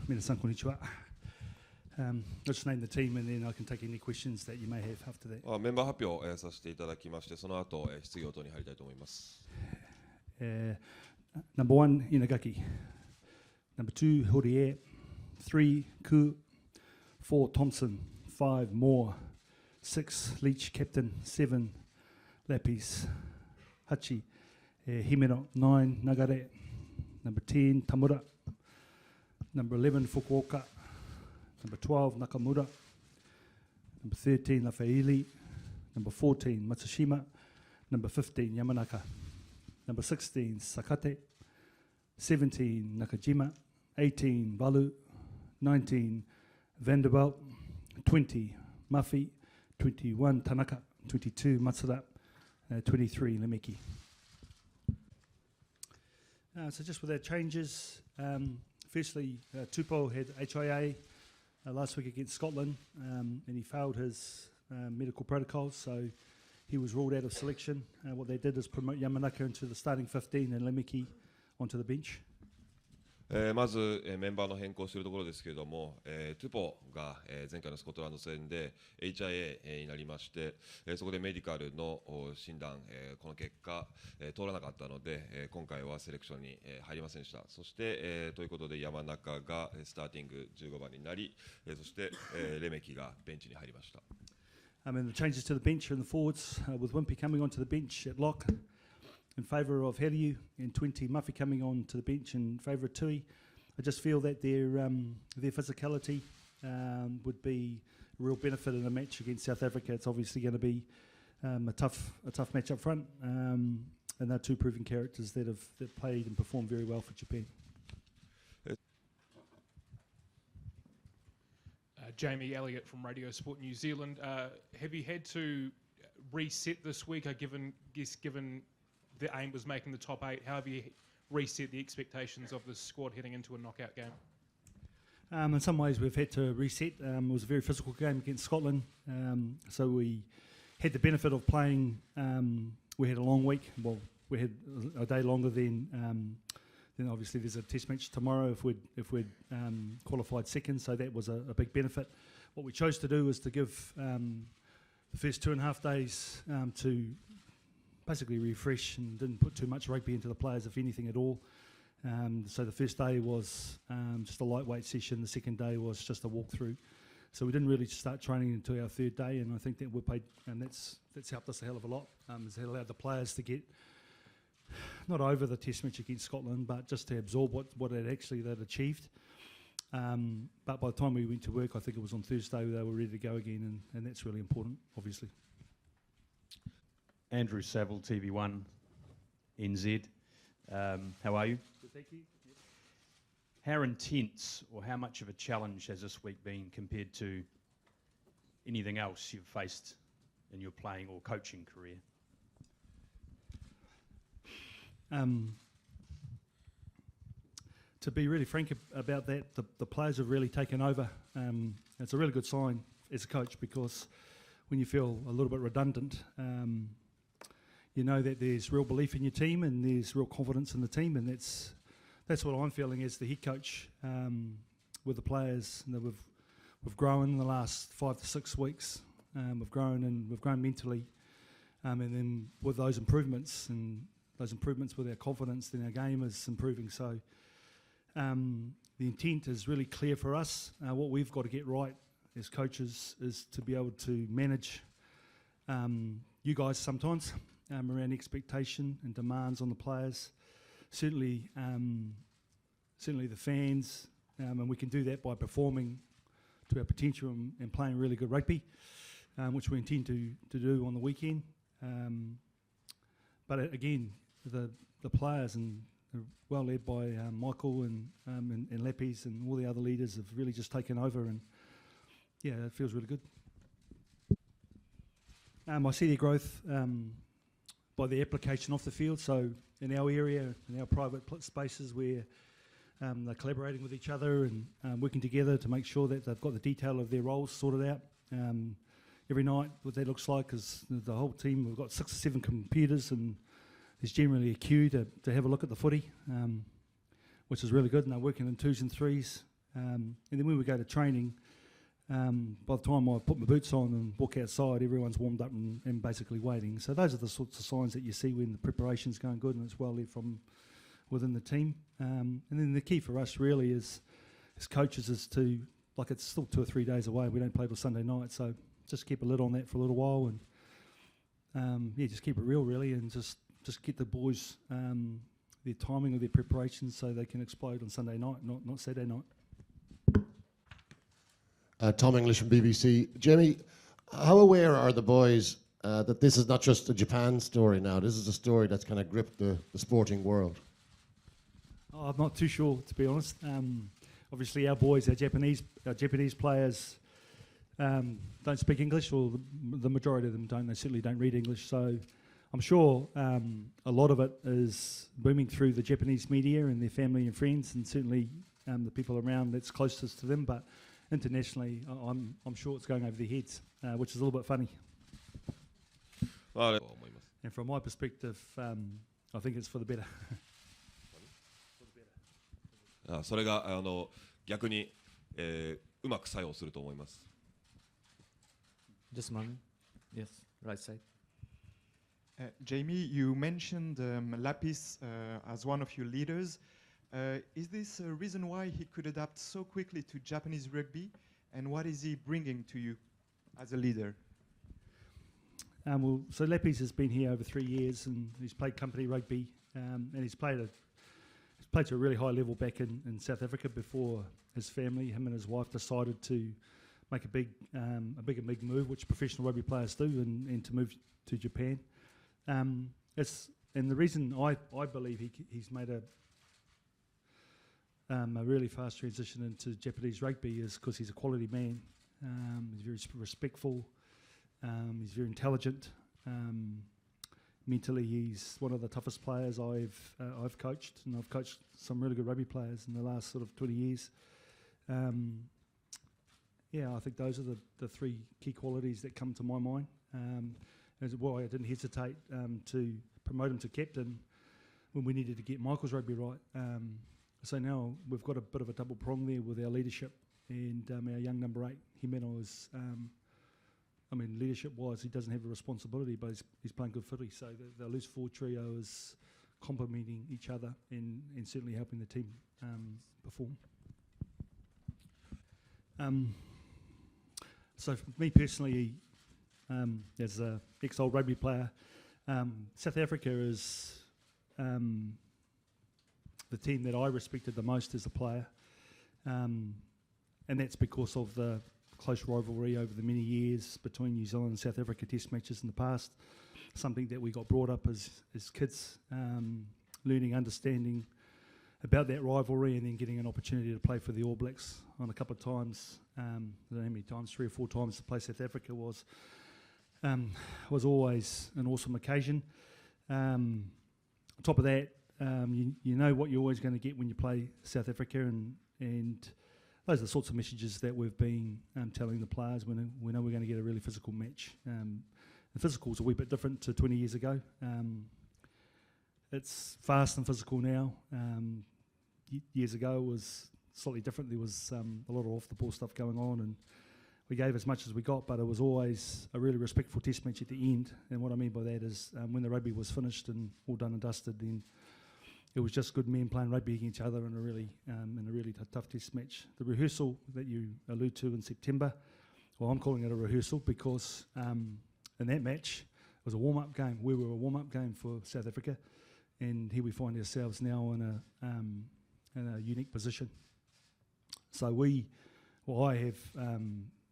Minasan konnichiwa. I'll just name the team and then I can take any questions that you may have after that. メンバー発表をさせていただきまして、その後質疑応答に入りたいと思います。Number 1, Inagaki. Number 2, Horie. 3, Ku. 4, Thompson. 5, Moore. 6, Leach, captain. 7, Lapis. Hachi. Himeno. 9, Nagare. Number 10, Tamura. Number 11, Fukuoka. Number 12, Nakamura. Number 13, Lafaili. Number 14, Matsushima. Number 15, Yamanaka. Number 16, Sakate. 17, Nakajima. 18, Valu. 19, Vanderbilt. 20, Mafi. 21, Tanaka. 22, Matsuda. 23, Lemeki. So just with our changes, firstly, Tupou had HIA last week against Scotland, and he failed his medical protocols, so he was ruled out of selection. What they did is promote Yamanaka into the starting 15 and Lemeki onto the bench. まず、メンバーの変更するところですけれども、トゥポが、前回のスコットランド戦で HIA、になりまして、そこでメディカルの診断、この結果、通らなかったので、今回はセレクションに、入りませんでした。そして、ということで山中がスターティング15番になり、そして、レメキがベンチに入りました。And the changes to the bench and the forwards, with Wimpy coming onto the bench at lock in favour of Heliu, and 20 Muffy coming on to the bench in favour of Tui. I just feel that their physicality would be a real benefit in a match against South Africa. It's obviously going to be a tough match up front, and they're two proven characters that played and performed very well for Japan. Jamie Elliott from Radio Sport New Zealand. Have you had to reset this week? Given the aim was making the top 8, how have you reset the expectations of the squad heading into a knockout game? In some ways we've had to reset. It was a very physical game against Scotland, so we had the benefit of playing. We had a long week. Well, we had a day longer than obviously there's a test match tomorrow if we'd qualified second, so that was a big benefit. What we chose to do was to give the first 2.5 days to basically refresh, and didn't put too much rugby into the players, if anything at all. So the first day was just a lightweight session. The second day was just a walkthrough. So we didn't really start training until our third day, and I think that we played, and that's helped us a hell of a lot. It's allowed the players to get not over the test match against Scotland, but just to absorb what they'd achieved. But by the time we went to work, I think it was on Thursday, they were ready to go again, and that's really important, obviously. Andrew Saville, TV1, NZ. How are you? Good, thank you. Yep. How intense or how much of a challenge has this week been compared to anything else you've faced in your playing or coaching career? To be really frank about that, the players have really taken over. It's a really good sign as a coach, because when you feel a little bit redundant, you know that there's real belief in your team and there's real confidence in the team, and that's what I'm feeling as the head coach with the players. And we've grown in the last 5 to 6 weeks. We've grown mentally, and then with those improvements with our confidence, then our game is improving. So the intent is really clear for us. What we've got to get right as coaches is to be able to manage you guys sometimes around expectation and demands on the players. Certainly the fans, and we can do that by performing to our potential and playing really good rugby, which we intend to do on the weekend. But again, the players, and well led by Michael and Lapis and all the other leaders, have really just taken over, and yeah, it feels really good. I see their growth by the application off the field. So in our area, in our private spaces, where they're collaborating with each other and working together to make sure that they've got the detail of their roles sorted out. Every night, what that looks like is the whole team, we've got 6 or 7 computers, and there's generally a queue to have a look at the footy, which is really good, and they're working in 2s and 3s And then when we go to training, by the time I put my boots on and walk outside, everyone's warmed up and basically waiting. So those are the sorts of signs that you see when the preparation's going good and it's well led from within the team. And then the key for us really is as coaches is to, like, it's still 2 or 3 days away. We don't play till Sunday night, so just keep a lid on that for a little while and just keep it real really, and just get the boys their timing of their preparations so they can explode on Sunday night, not Saturday night. Tom English from BBC. Jamie, how aware are the boys that this is not just a Japan story now? This is a story that's kind of gripped the sporting world. Oh, I'm not too sure, to be honest. Obviously, our boys, our Japanese players don't speak English, or the majority of them don't. They certainly don't read English. So I'm sure a lot of it is booming through the Japanese media and their family and friends, and certainly the people around that's closest to them. But internationally, I'm sure it's going over their heads, which is a little bit funny. And from my perspective, I think it's for the better. それが逆に、うまく作用すると思います。Just one. Yes, right side. Jamie, you mentioned Lapis as one of your leaders. Is this a reason why he could adapt so quickly to Japanese rugby? And what is he bringing to you as a leader? So Lapis has been here over 3 years, and he's played company rugby, and he's played to a really high level back in South Africa before his family, him and his wife, decided to make a big move, which professional rugby players do, and to move to Japan. And the reason I believe he's made a really fast transition into Japanese rugby is because he's a quality man. He's very respectful. He's very intelligent. Mentally, he's one of the toughest players I've coached, and I've coached some really good rugby players in the last sort of 20 years. I think those are the 3 key qualities that come to my mind. That's why I didn't hesitate to promote him to captain when we needed to get Michael's rugby right. So now we've got a bit of a double prong there with our leadership and our young number 8, Himeno, is. Leadership-wise, he doesn't have a responsibility, but he's playing good footy. So the loose forward trio is complementing each other and certainly helping the team perform. So for me personally, as an ex-old rugby player, South Africa is the team that I respected the most as a player, and that's because of the close rivalry over the many years between New Zealand and South Africa test matches in the past. Something that we got brought up as kids, learning, understanding about that rivalry, and then getting an opportunity to play for the All Blacks on a couple of times. I don't know how many times, 3 or 4 times to play South Africa was always an awesome occasion. On top of that, you know what you're always going to get when you play South Africa, and those are the sorts of messages that we've been telling the players. We know we're going to get a really physical match. The physical's a wee bit different to 20 years ago. It's fast and physical now. Years ago it was slightly different. There was a lot of off-the-ball stuff going on, and we gave as much as we got, but it was always a really respectful test match at the end. And what I mean by that is when the rugby was finished and all done and dusted, then it was just good men playing rugby against each other in a really tough test match. The rehearsal that you allude to in September, well, I'm calling it a rehearsal because in that match it was a warm-up game. We were a warm-up game for South Africa, and here we find ourselves now in a unique position. So I have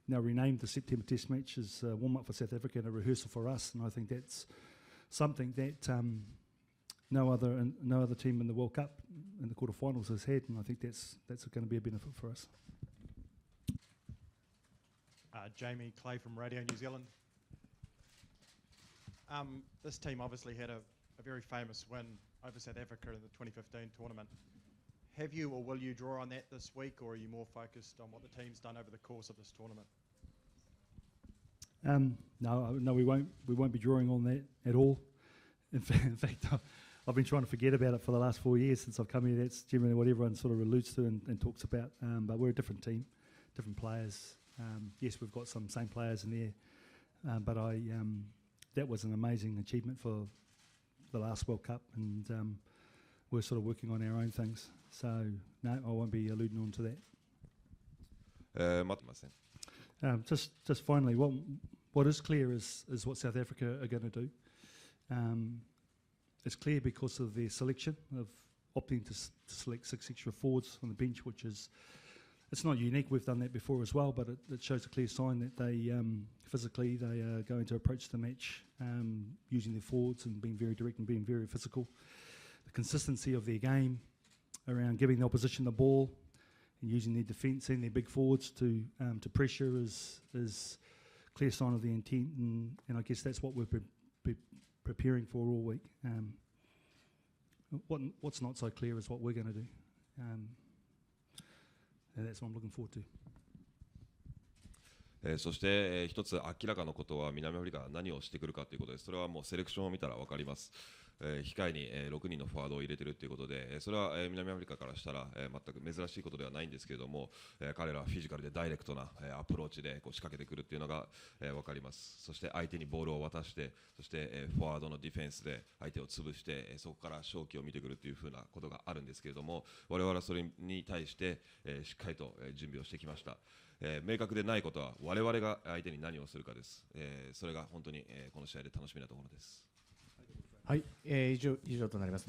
now renamed the September Test match as a warm-up for South Africa and a rehearsal for us, and I think that's something that no other team in the World Cup in the quarterfinals has had, and I think that's going to be a benefit for us. Jamie Clay from Radio New Zealand. This team obviously had a very famous win over South Africa in the 2015 tournament. Have you or will you draw on that this week, or are you more focused on what the team's done over the course of this tournament? No, we won't be drawing on that at all. In fact, I've been trying to forget about it for the last 4 years since I've come here. That's generally what everyone sort of alludes to and talks about. But we're a different team, different players. Yes, we've got some same players in there, but that was an amazing achievement for the last World Cup, and we're sort of working on our own things. So no, I won't be alluding on to that. 待ってません。Just finally, what is clear is what South Africa are going to do. It's clear because of their selection of opting to select 6 extra forwards on the bench, which is, it's not unique. We've done that before as well, but it shows a clear sign that they physically they are going to approach the match using their forwards and being very direct and being very physical. The consistency of their game around giving the opposition the ball and using their defence and their big forwards to pressure is clear sign of the intent, and I guess that's what we've been preparing for all week. What's not so clear is what we're going to do, and that's what I'm looking forward to. そして、一つ明らかなことは南アフリカが何をしてくるかということです。それはもうセレクションを見たら分かります。控えに、6人のフォワードを入れているということで、それは、南アフリカからしたら、全く珍しいことではないんですけれども、彼らはフィジカルでダイレクトな、アプローチでこう仕掛けてくるというのが、分かります。そして相手にボールを渡して、そして、フォワードのディフェンスで相手を潰して、そこから勝機を見てくるというふうなことがあるんですけれども、我々はそれに対して、しっかりと、準備をしてきました。明確でないことは我々が相手に何をするかです。それが本当に、この試合で楽しみなところです。はい、以上となります。